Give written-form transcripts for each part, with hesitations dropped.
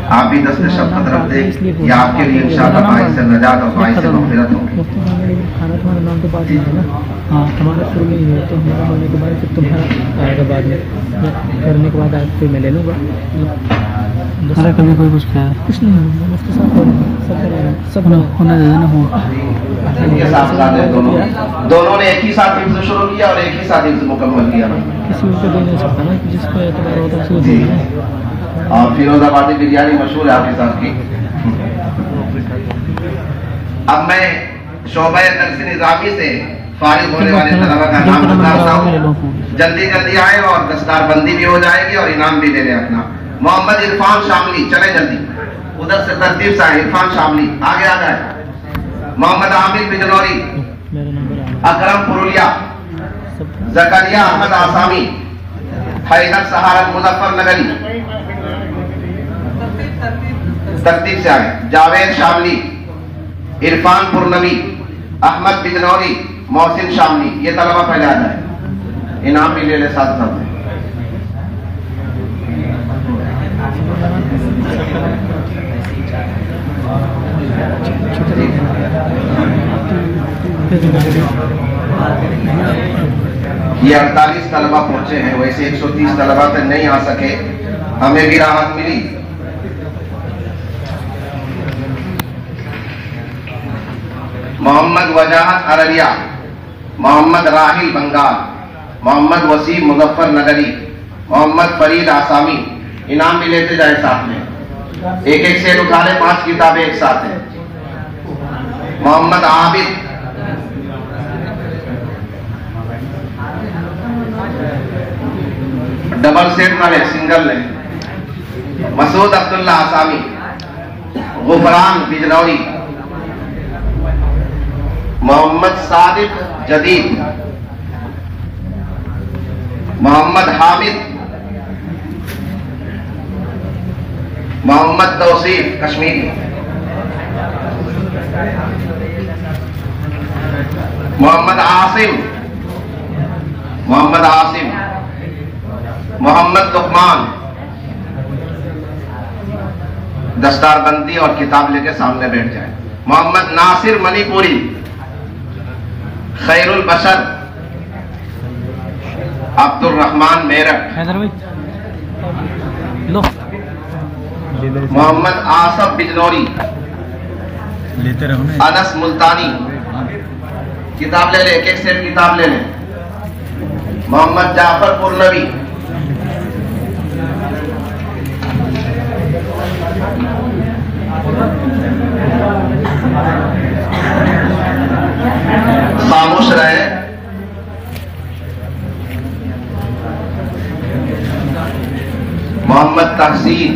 आप भी 10 शफ़क़त रख दें, या आपके लिए इंशाअल्लाह बाइस से नजात और बाइस से मग़फ़िरत होगी। खाना तुम्हारा नाम तो बाद में है ना? हाँ, हमारा शुरू में ही है, तो हमारा होने के बाद फिर तुम्हारा आएगा बाद में, करने के बाद फिर मैं ले लूँगा। अरे कभी कोई कुछ कहा कुछ नहीं होगा, मुफ्ती साहब सब होने दे देना हो। इनके साथ दोनों ने एक ही साथ हिफ्ज़ शुरू किया और एक ही साथ हिफ्ज़ मुकम्मल किया। किसी को दे नहीं सकता ना, जिसको एतबार होता है उसको दे। और फिरोजाबादी बिरयानी मशहूर है आपके साथ की। अब मैं शोबा दर्स निज़ामी से फारिग होने वाले तलबा का नाम बताता हूँ, जल्दी जल्दी आए और दस्तारबंदी भी हो जाएगी और इनाम भी ले लें अपना। मोहम्मद इरफान शामली, चले जल्दी, उधर से तरतीब से आए। इरफान शामली आगे आ जाए। मोहम्मद आमिर बिजनौरी, अकरम पुरुलिया, जकरिया अहमद आसामी, हैदर सहारन मुजफ्फर नगरी, तरतीब से आए। जावेद शामली, इरफान पुरनवी, अहमद बिजनौरी, मोहसिन शामली, ये तलबा पहले आ जाए, इनाम भी ले ले साथ साथ। ये 48 तलबा पहुंचे हैं, वैसे 130 तलबा तक नहीं आ सके, हमें भी राहत मिली। मोहम्मद वजाहत अररिया, मोहम्मद राहिल बंगाल, मोहम्मद वसीम मुजफ्फर नगरी, मोहम्मद फरीद आसामी, इनाम भी लेते जाए साथ में। एक एक सेट उठा ले, 5 किताबें एक साथ है। मोहम्मद आबिद, डबल सेट ना ले, सिंगल ले। मसूद अब्दुल्ला आसामी, गुफरान बिजनौरी, मोहम्मद सादिक जदीद, मोहम्मद हामिद, मोहम्मद तौसीफ कश्मीरी, मोहम्मद आसिम, मोहम्मद आसिम, मोहम्मद लुकमान। दस्तारबंदी और किताब लेके सामने बैठ जाए। मोहम्मद नासिर मणिपुरी, खैरुल बशर, अब्दुल रहमान मेरठ, मोहम्मद आसफ बिजनौरी, लेते रहो ना। अनस मुल्तानी, किताब ले ले, एक एक सेट किताब ले ले। मोहम्मद जाफर पुरनवी, खामोश रहे। मोहम्मद तहसीन,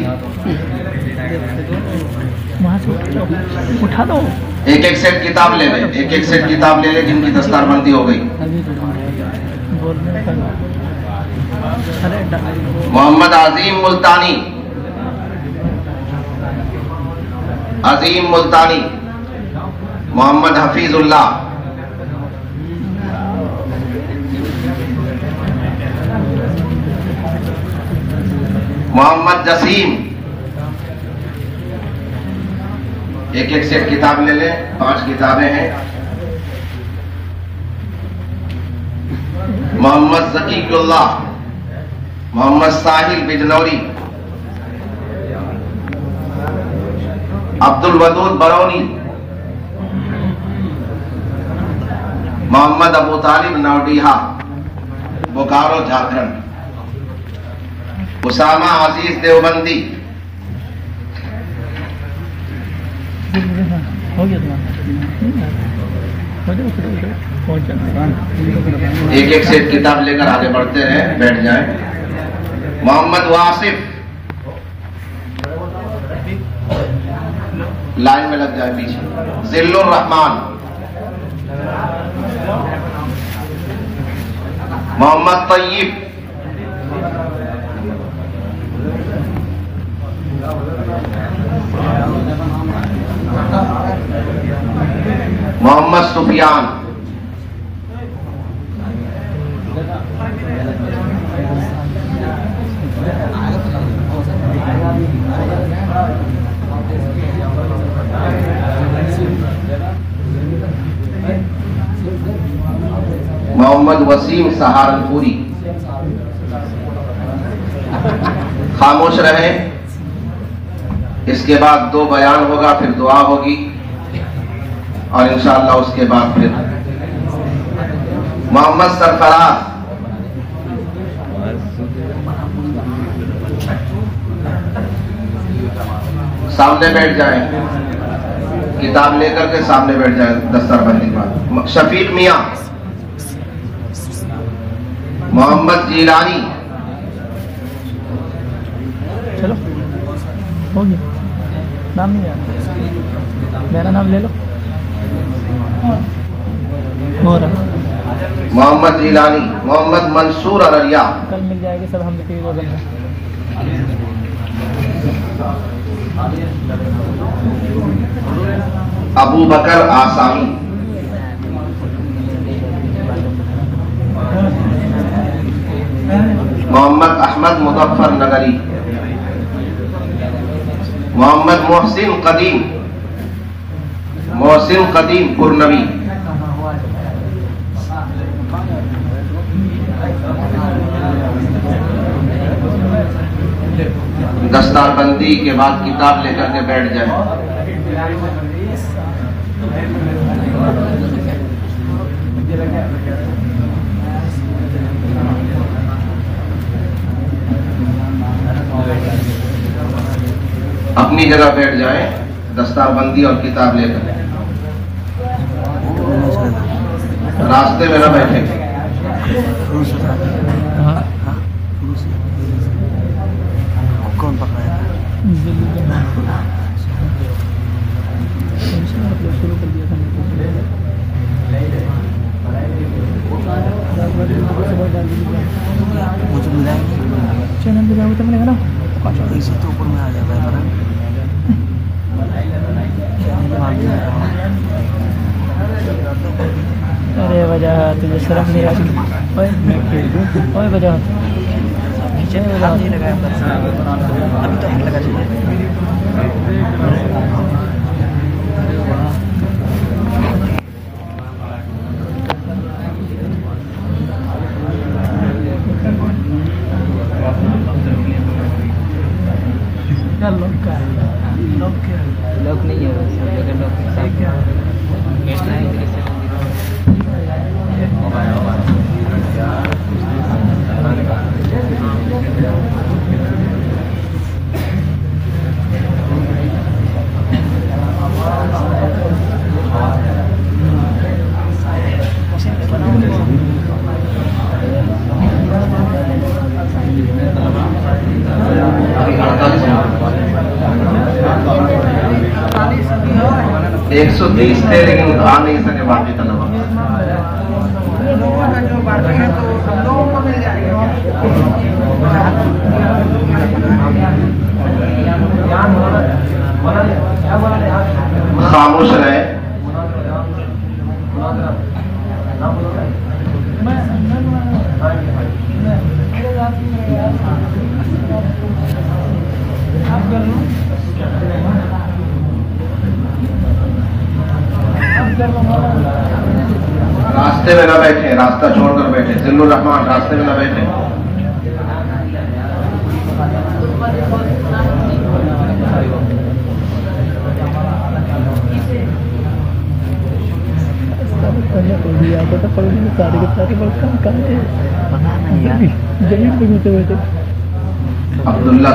उठा दो। एक एक सेट किताब ले ले, एक एक सेट किताब ले ले, जिनकी दस्तारबंदी हो गई। मोहम्मद अजीम मुल्तानी, अजीम मुल्तानी, मोहम्मद हफीजुल्लाह, मोहम्मद जसीम, एक एक सेट किताब ले ले, 5 किताबें हैं। मोहम्मद जकीकुल्लाह, मोहम्मद साहिल बिजनौरी, अब्दुल वदूद बरौनी, मोहम्मद अबू तालिब नवडीहा, बोकारो झारखंड, उसामा अजीज देवबंदी, एक एक सेट किताब लेकर आगे बढ़ते रहे, बैठ जाएं। मोहम्मद वासिफ, लाइन में लग जाए पीछे। जिल्लुर रहमान, मोहम्मद तय्यब, मोहम्मद सुफियान, मोहम्मद वसीम सहारनपुरी, खामोश रहे। इसके बाद 2 बयान होगा, फिर दुआ होगी और इंशाअल्लाह उसके बाद फिर मोहम्मद सरफराज, सामने बैठ जाएं, किताब लेकर के सामने बैठ जाएं दस्तरबंदी के बाद। शफीक मियां, मोहम्मद जीलानी, चलो हो गया, नाम नहीं याद, मेरा नाम ले लो। हो रहा मोहम्मद जीलानी, मोहम्मद मंसूर अररिया, कल मिल जाएगी सब, हम लिखे हुए बंदे। अबू बकर आसामी, मोहम्मद अहमद मुजफ्फर नगरी, मोहम्मद मोहसिन कदीम पुरनवी, दस्तारबंदी के बाद किताब लेकर के बैठ जाए। अपनी जगह बैठ जाए, दस्तारबंदी और किताब लेकर। रास्ते में न बैठे। कौन पकड़ाया? शुरू कर दिया था मुझे मिला चैनल पे जाओ तो मैंने कहा इसी तो ऊपर में आ जाता है। अरे वजह तुझे शर्म नहीं आती? ओए वजह नहीं लगाया अभी तो लगा चाहिए। लोग नहीं है एक 130 थे लेकिन आ नहीं सके बाकी तलबा। खामोश रहे। रास्ते में न बैठे, रास्ता छोड़कर बैठे। जिल्लुर रहमान, रास्ते में न बैठे। अब्दुल्ला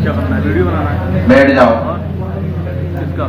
क्या करना है? वीडियो बनाना है? बैठ जाओ। किसका?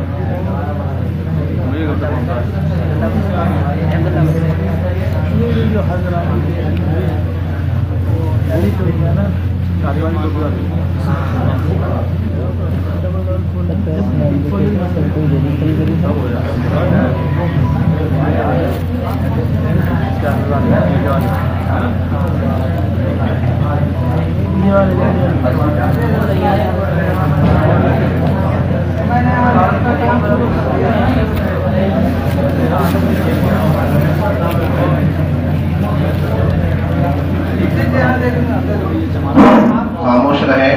खामोश रहे।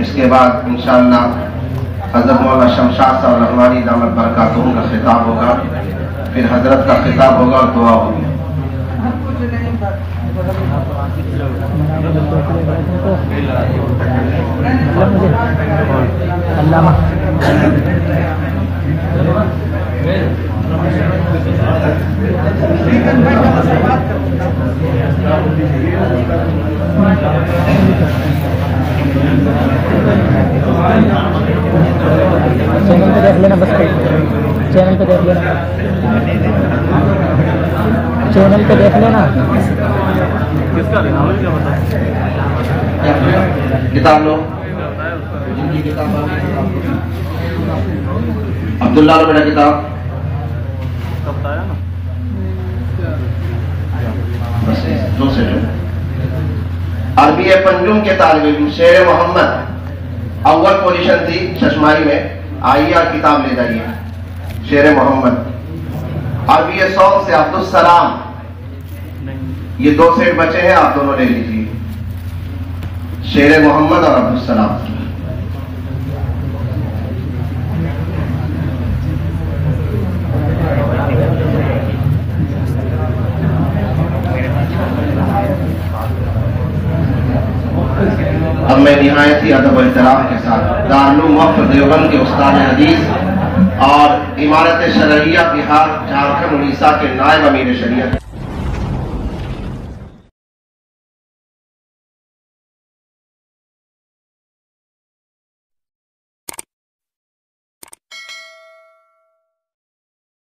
इसके बाद इंशाअल्लाह हज़रत मौलाना शमशाद साहब रहमानी दामत बरकातुहू का खिताब होगा, फिर हजरत का खिताब होगा और दुआ होगी। चैनल पे देख लेना, बस चैनल पे देख लेना, चैनल पे देख लेना। किसका लेना है क्या बता? किताब लो, जिनकी किताब अब्दुल्ला लो बेटा किताब। कब बताया ना? बस दो सेट। अरबी पंजुम के तालिब इल्म शेर मोहम्मद अव्वल पोजीशन थी चश्माई में, आइए आप किताब ले जाइए। शेर मोहम्मद अरबी सॉन्ग से अब्दुल सलाम, ये दो सेट बचे हैं, आप दोनों ले लीजिए। शेर मोहम्मद और अब्दुल सलाम। अब मैं निहायत ही अदब और एहतराम के साथ दारुल उलूम वक्फ देवबंद के उस्ताद हदीस और इमारत शरइया बिहार झारखंड उड़ीसा के नायब अमीर शरीयत